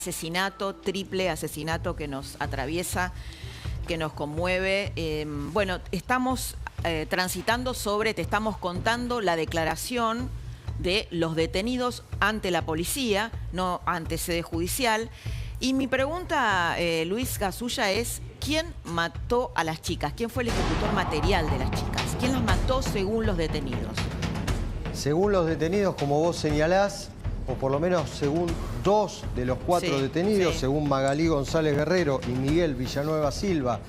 Asesinato, triple asesinato que nos atraviesa, que nos conmueve. Bueno, estamos transitando sobre, te estamos contando la declaración de los detenidos ante la policía, no ante sede judicial. Y mi pregunta, Luis Gasulla, es ¿quién mató a las chicas? ¿Quién fue el ejecutor material de las chicas? ¿Quién las mató según los detenidos? Según los detenidos, como vos señalás, o por lo menos según 2 de los 4 detenidos, según Magalí González Guerrero y Miguel Villanueva Silva,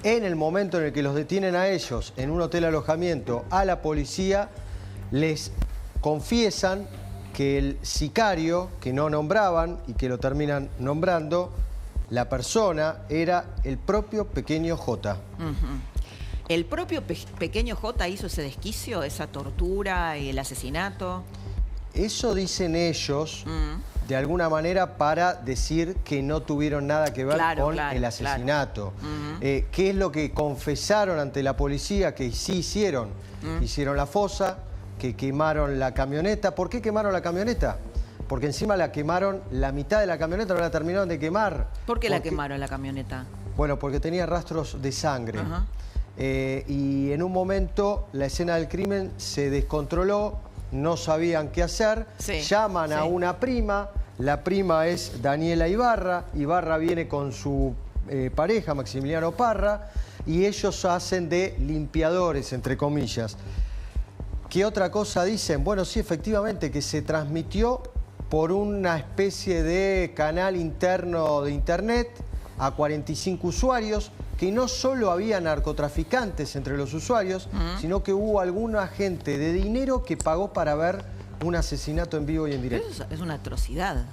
en el momento en el que los detienen a ellos en un hotel alojamiento, a la policía les confiesan que el sicario, que no nombraban y que lo terminan nombrando, la persona era el propio Pequeño J. ¿El propio Pequeño J hizo ese desquicio, esa tortura y el asesinato? Eso dicen ellos, de alguna manera, para decir que no tuvieron nada que ver con el asesinato. ¿Qué es lo que confesaron ante la policía que sí hicieron? Hicieron la fosa, que quemaron la camioneta. ¿Por qué quemaron la camioneta? Porque encima la quemaron, la mitad de la camioneta no la terminaron de quemar. ¿Por qué la quemaron la camioneta? Bueno, porque tenía rastros de sangre. Y en un momento la escena del crimen se descontroló, no sabían qué hacer, llaman a una prima, la prima es Daniela Ibarra, Ibarra viene con su pareja, Maximiliano Parra, y ellos hacen de limpiadores, entre comillas. ¿Qué otra cosa dicen? Bueno, sí, efectivamente, que se transmitió por una especie de canal interno de internet a 45 usuarios, que no solo había narcotraficantes entre los usuarios, sino que hubo alguna gente de dinero que pagó para ver un asesinato en vivo y en directo. Eso es una atrocidad.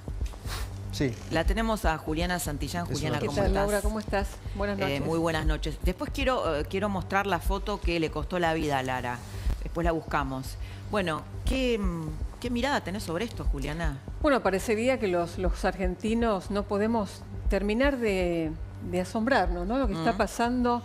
Sí. La tenemos a Juliana Santillán. Juliana, ¿cómo estás? Laura, ¿cómo estás? Buenas noches. Muy buenas noches. Después quiero mostrar la foto que le costó la vida a Lara. Después la buscamos. Bueno, ¿qué mirada tenés sobre esto, Juliana? Bueno, parecería que los argentinos no podemos terminar de asombrarnos, ¿no? Lo que está pasando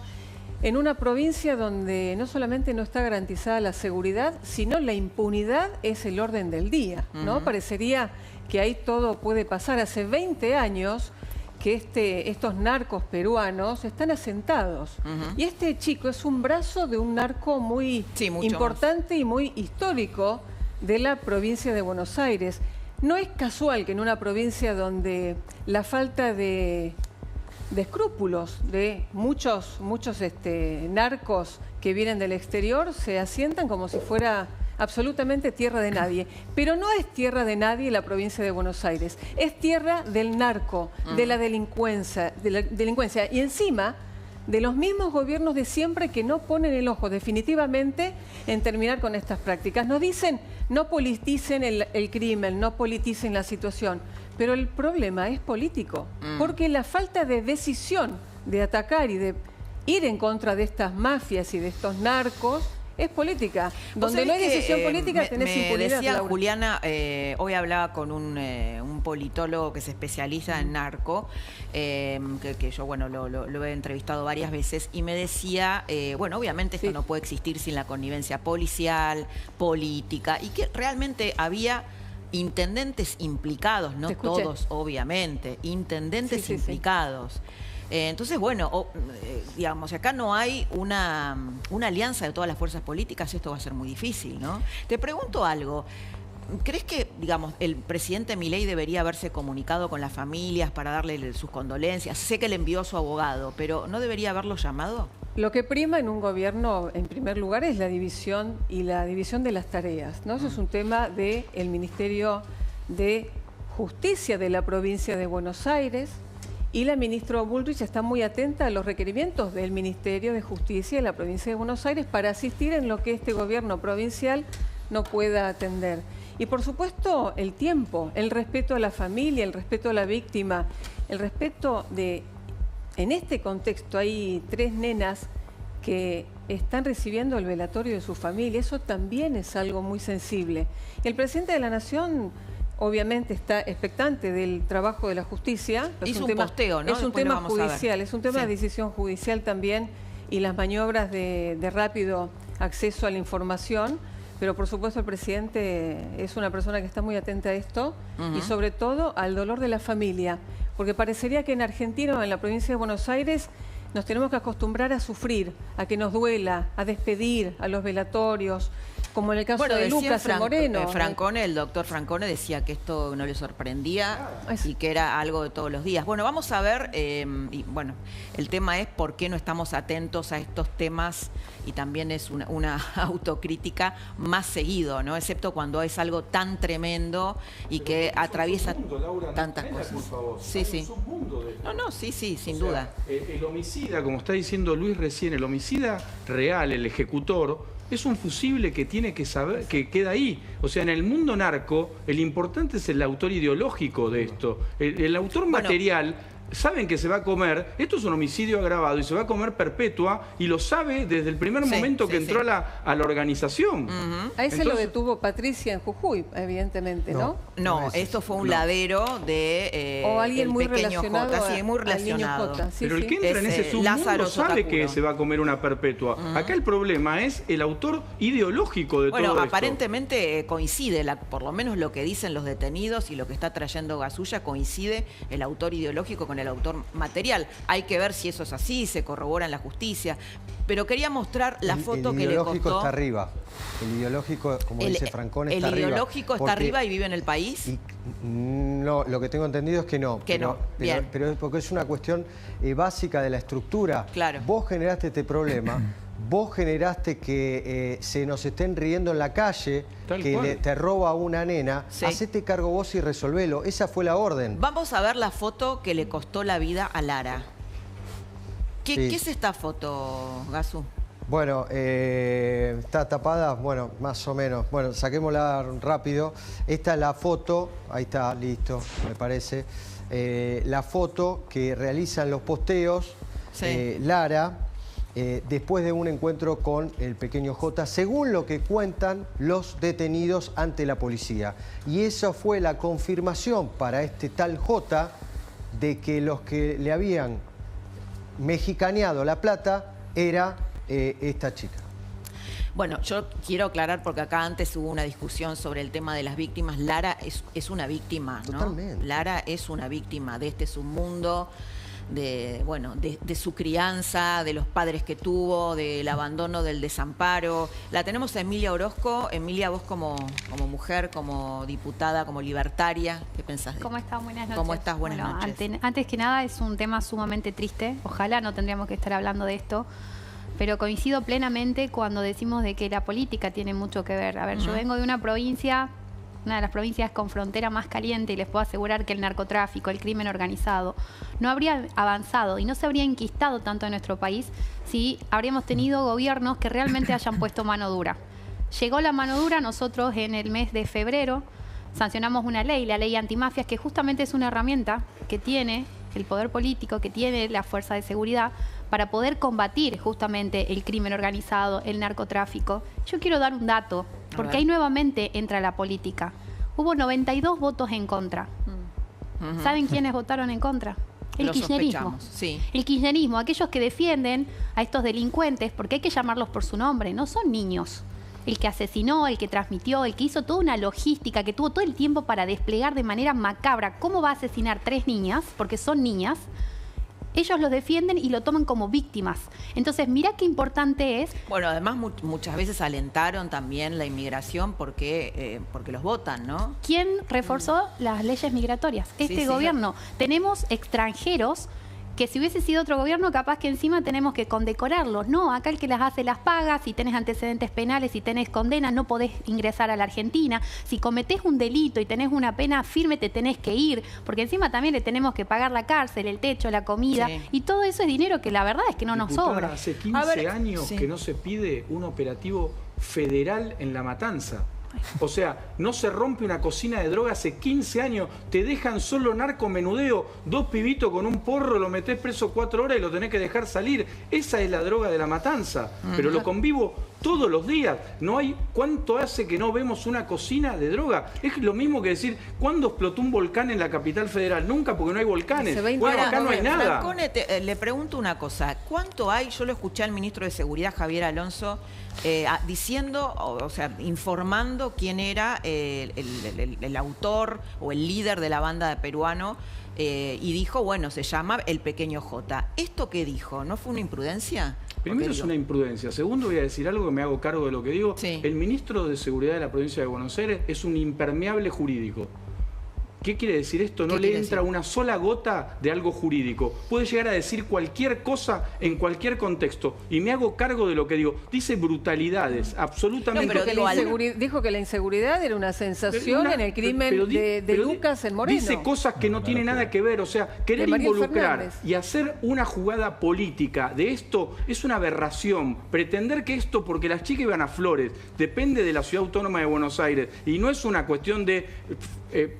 en una provincia donde no solamente no está garantizada la seguridad, sino la impunidad es el orden del día, ¿no? Parecería que ahí todo puede pasar. Hace 20 años que estos narcos peruanos están asentados. Y este chico es un brazo de un narco muy importante y muy histórico de la provincia de Buenos Aires. No es casual que en una provincia donde la falta de escrúpulos de muchos narcos que vienen del exterior se asientan como si fuera absolutamente tierra de nadie. Pero no es tierra de nadie la provincia de Buenos Aires, es tierra del narco, de la delincuencia, y encima de los mismos gobiernos de siempre que no ponen el ojo definitivamente en terminar con estas prácticas. Nos dicen, no politicen el crimen, no politicen la situación, pero el problema es político, porque la falta de decisión de atacar y de ir en contra de estas mafias y de estos narcos es política. Donde no hay decisión política tenés impunidad. Me decía Laura. Juliana, hoy hablaba con un politólogo que se especializa en narco, que yo, bueno, lo he entrevistado varias veces, y me decía, bueno, obviamente esto no puede existir sin la connivencia policial, política, y que realmente había intendentes implicados, no todos, obviamente, intendentes implicados. Entonces, bueno, digamos, acá no hay una alianza de todas las fuerzas políticas, esto va a ser muy difícil, ¿no? Te pregunto algo. ¿Crees que, digamos, el presidente Milei debería haberse comunicado con las familias para darle sus condolencias? Sé que le envió a su abogado, pero ¿no debería haberlo llamado? Lo que prima en un gobierno, en primer lugar, es la división de las tareas, ¿no? Eso es un tema del Ministerio de Justicia de la provincia de Buenos Aires, y la ministra Bullrich está muy atenta a los requerimientos del Ministerio de Justicia de la provincia de Buenos Aires para asistir en lo que este gobierno provincial no pueda atender. Y por supuesto el tiempo, el respeto a la familia, el respeto a la víctima, el respeto de... En este contexto hay 3 nenas que están recibiendo el velatorio de su familia, eso también es algo muy sensible. El presidente de la Nación obviamente está expectante del trabajo de la justicia. Hizo un posteo, ¿no? Es un tema judicial, es un tema de decisión judicial también, y las maniobras de rápido acceso a la información. pero por supuesto el presidente es una persona que está muy atenta a esto y sobre todo al dolor de la familia, porque parecería que en Argentina o en la provincia de Buenos Aires nos tenemos que acostumbrar a sufrir, a que nos duela, a despedir, a los velatorios, como en el caso de Lucas y Moreno. Francone, el doctor Francone decía que esto no le sorprendía y que era algo de todos los días. Bueno, vamos a ver, y bueno, el tema es por qué no estamos atentos a estos temas y también es una autocrítica más seguido, ¿no? Excepto cuando es algo tan tremendo y que atraviesa tantas cosas. Por favor. Sí, sí. No, sí, sin duda. El homicida, como está diciendo Luis recién, el homicida real, el ejecutor, es un fusible que tiene que saber que queda ahí. O sea, en el mundo narco, el importante es el autor ideológico de esto. El autor material, saben que se va a comer, esto es un homicidio agravado y se va a comer perpetua y lo sabe desde el primer momento que entró a la organización. A ese lo detuvo Patricia en Jujuy, evidentemente, ¿no? No, esto fue un ladero de o alguien muy pequeño relacionado Jota, muy relacionado. Jota. Pero el que entra en ese submundo sabe que se va a comer una perpetua. Acá el problema es el autor ideológico de todo esto. Bueno, aparentemente coincide, por lo menos lo que dicen los detenidos y lo que está trayendo Gasulla, coincide el autor ideológico con el autor material. Hay que ver si eso es así, se corrobora en la justicia. Pero quería mostrar la foto que le costó. El ideológico está arriba. El ideológico, como dice Francone, está arriba. ¿El ideológico está arriba y vive en el país? No, lo que tengo entendido es que no. Pero es porque es una cuestión básica de la estructura. Claro. Vos generaste este problema. Vos generaste que se nos estén riendo en la calle, te roba una nena. Hacete cargo vos y resolvelo. Esa fue la orden. Vamos a ver la foto que le costó la vida a Lara. ¿Qué es esta foto, Gasu? Bueno, está tapada, bueno, más o menos. Bueno, saquémosla rápido. Esta es la foto, ahí está, listo, me parece. La foto que realizan los posteos, Lara, después de un encuentro con el pequeño Jota, según lo que cuentan los detenidos ante la policía. Y eso fue la confirmación para este tal Jota de que los que le habían mexicaneado la plata era esta chica. Bueno, yo quiero aclarar, porque acá antes hubo una discusión sobre el tema de las víctimas. Lara es una víctima, ¿no? Totalmente. Lara es una víctima de este submundo, de su crianza, de los padres que tuvo, del abandono, del desamparo. La tenemos a Emilia Orozco. Emilia, vos como mujer, como diputada, como libertaria, ¿qué pensás de esto? ¿Cómo estás? Buenas noches. ¿Cómo estás? Buenas noches. Antes que nada, es un tema sumamente triste. Ojalá no tendríamos que estar hablando de esto, pero coincido plenamente cuando decimos de que la política tiene mucho que ver. A ver, yo vengo de una provincia, una de las provincias con frontera más caliente, y les puedo asegurar que el narcotráfico, el crimen organizado, no habría avanzado y no se habría enquistado tanto en nuestro país si habríamos tenido gobiernos que realmente hayan puesto mano dura. Llegó la mano dura, nosotros en el mes de febrero sancionamos una ley, la ley antimafias, que justamente es una herramienta que tiene el poder político, que tiene la fuerza de seguridad, para poder combatir justamente el crimen organizado, el narcotráfico. Yo quiero dar un dato, porque ahí nuevamente entra la política. Hubo 92 votos en contra. ¿Saben quiénes votaron en contra? El kirchnerismo. Sí. El kirchnerismo, aquellos que defienden a estos delincuentes, porque hay que llamarlos por su nombre, no son niños. El que asesinó, el que transmitió, el que hizo toda una logística, que tuvo todo el tiempo para desplegar de manera macabra cómo va a asesinar 3 niñas, porque son niñas. Ellos los defienden y lo toman como víctimas. Entonces, mirá qué importante es. Bueno, además muchas veces alentaron también la inmigración porque los votan, ¿no? ¿Quién reforzó las leyes migratorias? Este gobierno. Tenemos extranjeros que si hubiese sido otro gobierno, capaz que encima tenemos que condecorarlos. No, acá el que las hace las paga. Si tenés antecedentes penales, si tenés condenas, no podés ingresar a la Argentina. Si cometés un delito y tenés una pena firme, te tenés que ir, porque encima también le tenemos que pagar la cárcel, el techo, la comida, y todo eso es dinero que la verdad es que no nos sobra. Hace 15 años que no se pide un operativo federal en La Matanza. O sea, no se rompe una cocina de droga hace 15 años. Te dejan solo narcomenudeo. 2 pibitos con un porro, lo metés preso 4 horas y lo tenés que dejar salir. Esa es la droga de La Matanza. Pero lo convivo todos los días. No hay, ¿cuánto hace que no vemos una cocina de droga? Es lo mismo que decir, ¿cuándo explotó un volcán en la capital federal? Nunca, porque no hay volcanes. Bueno, acá no hay nada. Francone, le pregunto una cosa. ¿Cuánto hay? Yo lo escuché al ministro de Seguridad, Javier Alonso, diciendo, o sea, informando quién era el autor o el líder de la banda de Peruano, y dijo, bueno, se llama El Pequeño J. ¿Esto qué dijo? ¿No fue una imprudencia? Primero es una imprudencia. Segundo, voy a decir algo que me hago cargo de lo que digo. Sí. El ministro de Seguridad de la provincia de Buenos Aires es un impermeable jurídico. ¿Qué quiere decir esto? No le entra una sola gota de algo jurídico. Puede llegar a decir cualquier cosa en cualquier contexto. Y me hago cargo de lo que digo. Dice brutalidades, absolutamente. No, pero dijo que la inseguridad era una sensación en el crimen de Lucas en Moreno. Dice cosas que no tienen nada que ver. O sea, querer involucrar y hacer una jugada política de esto es una aberración. Pretender que esto, porque las chicas iban a Flores, depende de la Ciudad Autónoma de Buenos Aires. Y no es una cuestión de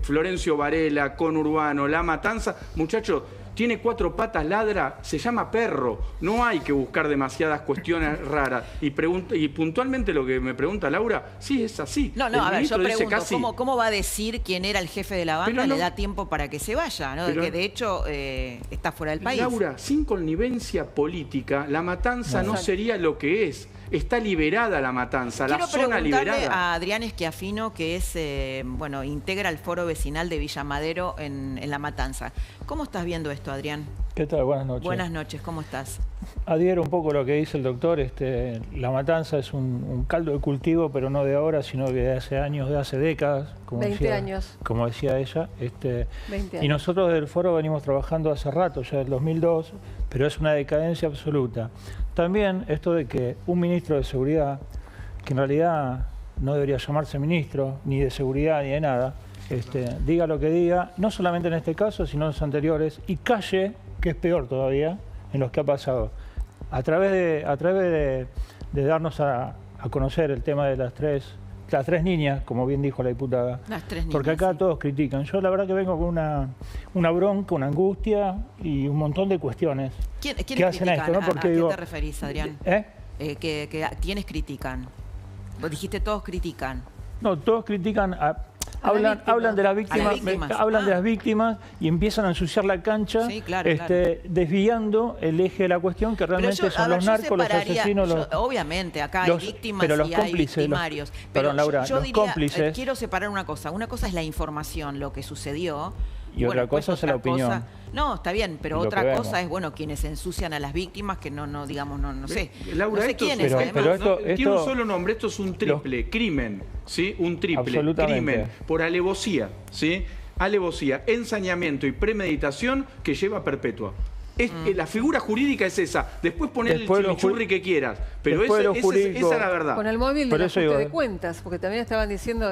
Florencio Varela, Conurbano, La Matanza. Muchachos, tiene 4 patas, ladra, se llama perro. No hay que buscar demasiadas cuestiones raras. Y puntualmente lo que me pregunta Laura, sí, es así. No, a ver, yo pregunto, ¿cómo va a decir quién era el jefe de la banda? Le da tiempo para que se vaya, ¿no? Que de hecho está fuera del país. Laura, sin connivencia política, La Matanza no sería lo que es. Está liberada La Matanza, la zona liberada. Quiero preguntarle a Adrián Schiaffino, que es, integra el foro vecinal de Villa Madero en La Matanza. ¿Cómo estás viendo esto, Adrián? ¿Qué tal? Buenas noches. Buenas noches, ¿cómo estás? Adhiero un poco a lo que dice el doctor. La Matanza es un caldo de cultivo, pero no de ahora, sino de hace años, de hace décadas. 20 años. Como decía ella. 20 años. Y nosotros del foro venimos trabajando hace rato, ya del 2002, pero es una decadencia absoluta. También esto de que un ministro de Seguridad, que en realidad no debería llamarse ministro, ni de Seguridad, ni de nada, diga lo que diga, no solamente en este caso, sino en los anteriores, y calle, que es peor todavía, en los que ha pasado. A través de darnos a conocer el tema de las tres niñas, como bien dijo la diputada, las 3 niñas, porque acá todos critican. Yo la verdad que vengo con una bronca, una angustia y un montón de cuestiones que hacen esto, ¿no? Porque, ¿a qué te referís, Adrián? ¿Quiénes critican? Vos dijiste todos critican. No, todos critican hablan de las víctimas, hablan de las víctimas y empiezan a ensuciar la cancha, desviando el eje de la cuestión, que realmente son los narcos, los asesinos, obviamente, acá hay víctimas y hay victimarios. Perdón, Laura, los cómplices. Quiero separar una cosa. Una cosa es la información, lo que sucedió. Y otra cosa es la opinión. No, está bien, pero otra cosa es, quienes ensucian a las víctimas, que no sé. Laura, no sé quiénes, tiene un solo nombre, esto es un triple crimen, ¿sí? Un triple crimen por alevosía, ¿sí? Alevosía, ensañamiento y premeditación que lleva a perpetua. La figura jurídica es esa. Después poner el chimichurri que quieras. Pero esa es la verdad. Con el móvil de ajuste de cuentas, porque también estaban diciendo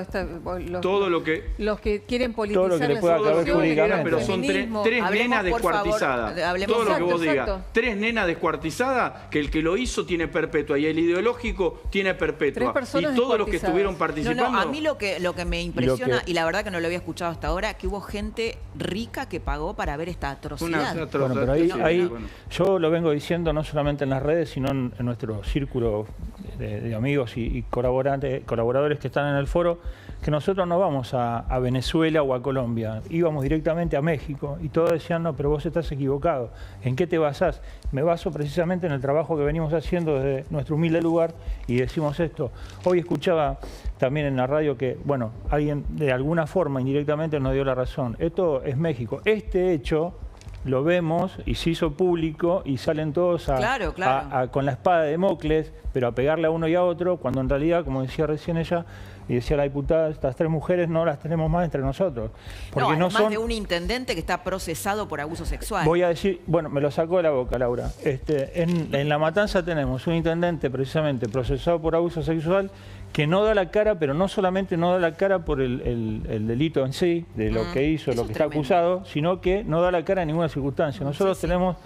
los que quieren politizar todo lo que le pueda caber jurídicamente. Pero son tres nenas descuartizadas. Todo lo que vos digas. 3 nenas descuartizadas, que el que lo hizo tiene perpetua y el ideológico tiene perpetua. Y todos los que estuvieron participando. A mí lo que me impresiona, y la verdad que no lo había escuchado hasta ahora, que hubo gente rica que pagó para ver esta atrocidad. Ahí yo lo vengo diciendo no solamente en las redes, sino en nuestro círculo de amigos y colaboradores que están en el foro, que nosotros no vamos a Venezuela o a Colombia, íbamos directamente a México y todos decían, no, pero vos estás equivocado. ¿En qué te basás? Me baso precisamente en el trabajo que venimos haciendo desde nuestro humilde lugar y decimos esto. Hoy escuchaba también en la radio que, alguien de alguna forma indirectamente nos dio la razón. Esto es México. Este hecho lo vemos y se hizo público y salen todos con la espada de Democles, pero a pegarle a uno y a otro, cuando en realidad, como decía recién ella, y decía la diputada, estas 3 mujeres no las tenemos más entre nosotros. Porque no son de un intendente que está procesado por abuso sexual. Voy a decir, me lo sacó de la boca, Laura. En La Matanza tenemos un intendente precisamente procesado por abuso sexual que no da la cara, pero no solamente no da la cara por el delito en sí, de lo que hizo, lo que está acusado, sino que no da la cara en ninguna circunstancia. Nosotros tenemos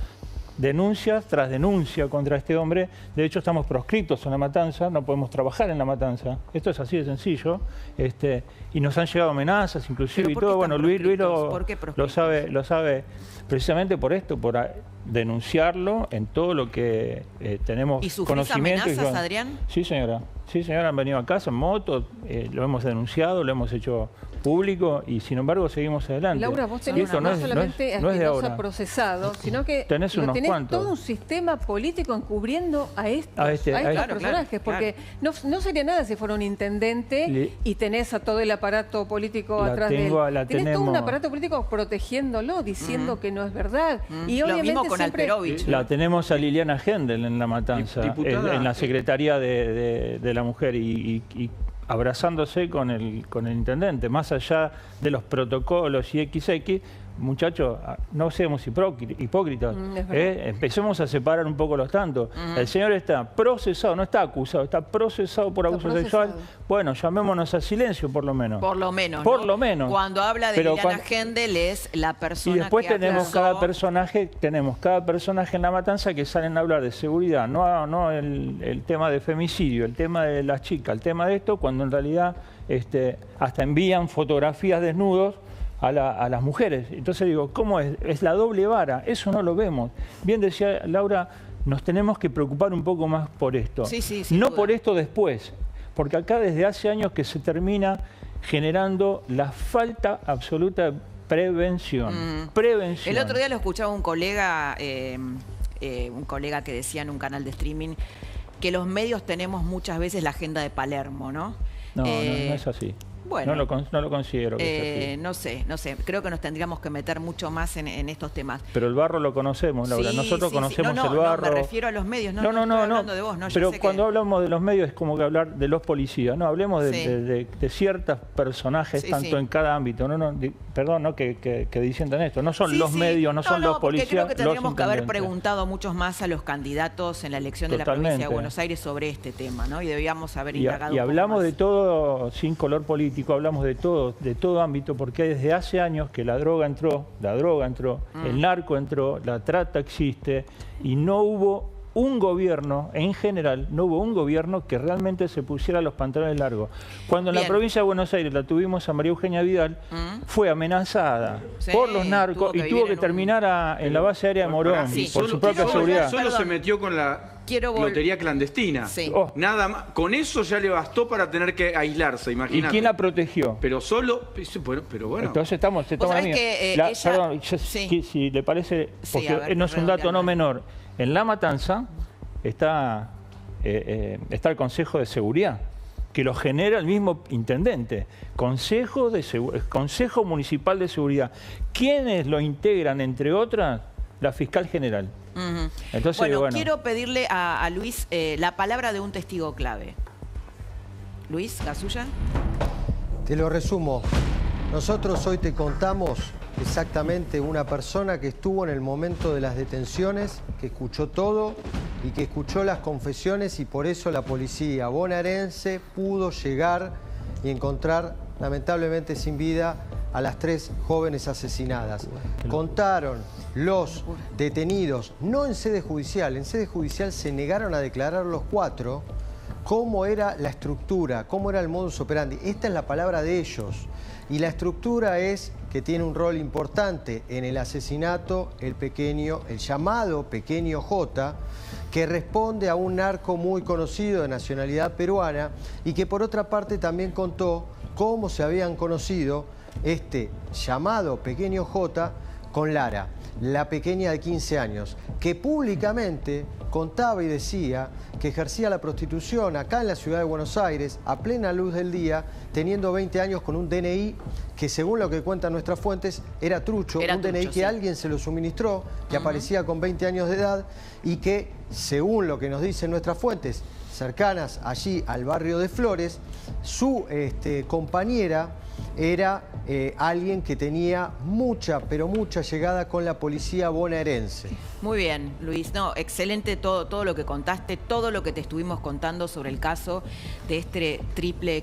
denuncia tras denuncia contra este hombre. De hecho, estamos proscriptos en La Matanza, no podemos trabajar en La Matanza. Esto es así de sencillo. Y nos han llegado amenazas, inclusive, y todo. Luis lo sabe precisamente por esto, denunciarlo en todo lo que tenemos ¿Y sufrís amenazas, Adrián? Sí, señora. Sí, señora, han venido a casa en moto, lo hemos denunciado, lo hemos hecho público y sin embargo seguimos adelante. Laura, vos tenés no solamente a Espinosa procesado, sino que tenés todo un sistema político encubriendo a estos personajes, porque no sería nada si fuera un intendente y tenés a todo el aparato político atrás de él. Tenés todo un aparato político protegiéndolo, diciendo que no es verdad. Y obviamente lo mismo con Alperovich. La tenemos a Liliana Gendel en La Matanza, en la Secretaría de la Mujer y abrazándose con el intendente, más allá de los protocolos y XX, muchachos, no seamos hipócritas, empecemos a separar un poco los tantos. El señor está procesado, no está acusado, está procesado por abuso sexual. Bueno, llamémonos a silencio por lo menos. Por lo menos. Por lo menos. Cuando habla de Liliana Gendel es la persona y después que tenemos cada personaje en La Matanza que salen a hablar de seguridad, no el tema de femicidio, el tema de las chicas, el tema de esto, cuando en realidad hasta envían fotografías desnudos a las mujeres. Entonces digo, ¿cómo es? Es la doble vara, eso no lo vemos. Bien decía Laura, nos tenemos que preocupar un poco más por esto. No por esto después, porque acá desde hace años que se termina generando la falta absoluta de prevención. Prevención. El otro día lo escuchaba un colega que decía en un canal de streaming que los medios tenemos muchas veces la agenda de Palermo, ¿no? No es así. Bueno, no lo considero que no sé. Creo que nos tendríamos que meter mucho más en estos temas. Pero el barro lo conocemos, Laura. Nosotros conocemos el barro. No, me refiero a los medios. No estoy hablando de vos. Pero cuando hablamos de los medios es como que hablar de los policías. No, hablemos de ciertos personajes, tanto en cada ámbito. Perdón, que disientan esto. No son los medios, no son los policías. Creo que tendríamos que haber preguntado muchos más a los candidatos en la elección de la provincia de Buenos Aires sobre este tema, ¿no? Y debíamos haber indagado. Y hablamos de todo sin color político. Hablamos de todo ámbito, porque desde hace años que la droga entró, el narco entró, la trata existe, y no hubo un gobierno, en general, que realmente se pusiera los pantalones largos. Cuando en la provincia de Buenos Aires la tuvimos a María Eugenia Vidal, fue amenazada por los narcos y tuvo que terminar en la base aérea de Morón por su propia seguridad. Solo se metió con la lotería clandestina. Nada más. Con eso ya le bastó para tener que aislarse, imagínate. ¿Y quién la protegió? Pero solo... Pero bueno. Entonces estamos perdón, si le parece, porque no es un dato no menor. En La Matanza está el Consejo de Seguridad, que lo genera el mismo intendente. Consejo Municipal de Seguridad. ¿Quiénes lo integran, entre otras? La fiscal general. Entonces, quiero pedirle a Luis la palabra de un testigo clave. Luis, la suya. Te lo resumo. Nosotros hoy te contamos exactamente una persona que estuvo en el momento de las detenciones, que escuchó todo y que escuchó las confesiones, y por eso la policía bonaerense pudo llegar y encontrar, lamentablemente sin vida, a las 3 jóvenes asesinadas. Contaron los detenidos, no en sede judicial se negaron a declarar los 4, cómo era la estructura, cómo era el modus operandi. Esta es la palabra de ellos. Y la estructura es que tiene un rol importante en el asesinato, el llamado Pequeño J, que responde a un narco muy conocido de nacionalidad peruana y que por otra parte también contó cómo se habían conocido este llamado Pequeño J con Lara, la pequeña de 15 años, que públicamente contaba y decía que ejercía la prostitución acá en la ciudad de Buenos Aires a plena luz del día, teniendo 20 años con un DNI que, según lo que cuentan nuestras fuentes, era trucho, DNI que alguien se lo suministró, que aparecía con 20 años de edad y que, según lo que nos dicen nuestras fuentes cercanas allí al barrio de Flores, su compañera era alguien que tenía mucha, pero mucha llegada con la policía bonaerense. Muy bien, Luis. No, excelente todo lo que contaste, todo lo que te estuvimos contando sobre el caso de este triple